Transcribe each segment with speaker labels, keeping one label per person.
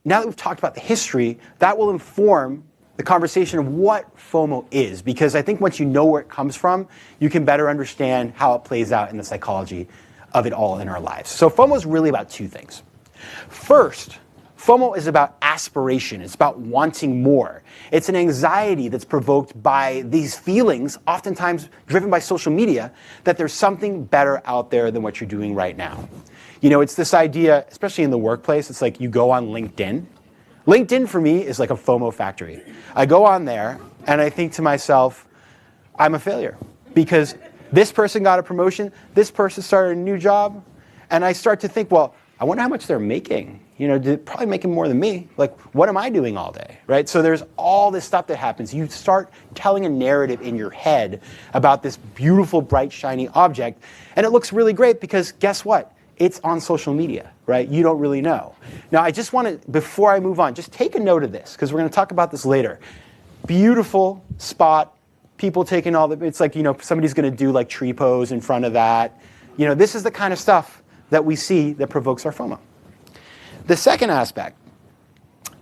Speaker 1: now that we've talked about the history, that will inform the conversation of what FOMO is, because I think once you know where it comes from, you can better understand how it plays out in the psychology of it all in our lives. So FOMO is really about two things. First, FOMO is about aspiration. It's about wanting more. It's an anxiety that's provoked by these feelings, oftentimes driven by social media, that there's something better out there than what you're doing right now. You know, it's this idea, especially in the workplace, it's like you go on LinkedIn. LinkedIn for me is like a FOMO factory. I go on there and I think to myself, I'm a failure because this person got a promotion, this person started a new job, and I start to think, well, I wonder how much they're making. You know, they're probably making more than me. Like, what am I doing all day, right? So there's all this stuff that happens. You start telling a narrative in your head about this beautiful, bright, shiny object, and it looks really great because guess what? It's on social media, right? You don't really know. Now, I just want to, before I move on, just take a note of this, because we're going to talk about this later. Beautiful spot, people taking all the, it's like, you know, somebody's going to do like tree pose in front of that. You know, this is the kind of stuff that we see that provokes our FOMO. The second aspect,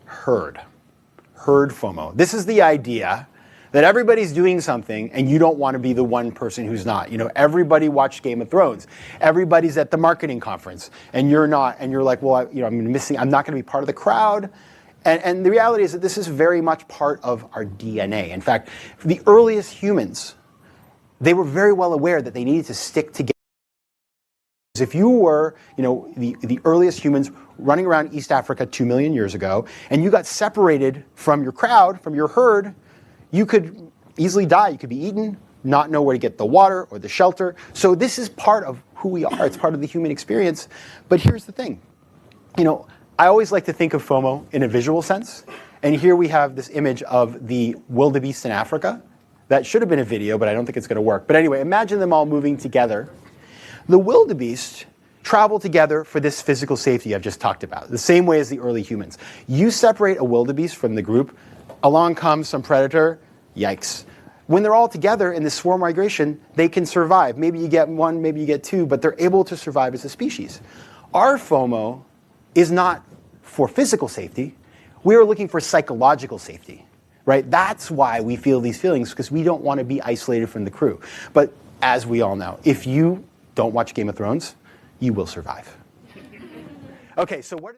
Speaker 1: herd FOMO. This is the idea that everybody's doing something and you don't want to be the one person who's not. You know, everybody watched Game of Thrones. Everybody's at the marketing conference and you're not, and you're like, well, I'm not going to be part of the crowd. And the reality is that this is very much part of our DNA. In fact, the earliest humans, they were very well aware that they needed to stick together. If you were, you know, the earliest humans running around East Africa 2 million years ago, and you got separated from your crowd, from your herd, you could easily die. You could be eaten, not know where to get the water or the shelter. So this is part of who we are. It's part of the human experience. But here's the thing. You know, I always like to think of FOMO in a visual sense. And here we have this image of the wildebeest in Africa. That should have been a video, but I don't think it's going to work. But anyway, imagine them all moving together. The wildebeest travel together for this physical safety I've just talked about, the same way as the early humans. You separate a wildebeest from the group, along comes some predator, yikes. When they're all together in this swarm migration, they can survive. Maybe you get one, maybe you get two, but they're able to survive as a species. Our FOMO is not for physical safety. We are looking for psychological safety, right? That's why we feel these feelings, because we don't want to be isolated from the crew. But as we all know, if you don't watch Game of Thrones, you will survive. Okay, so what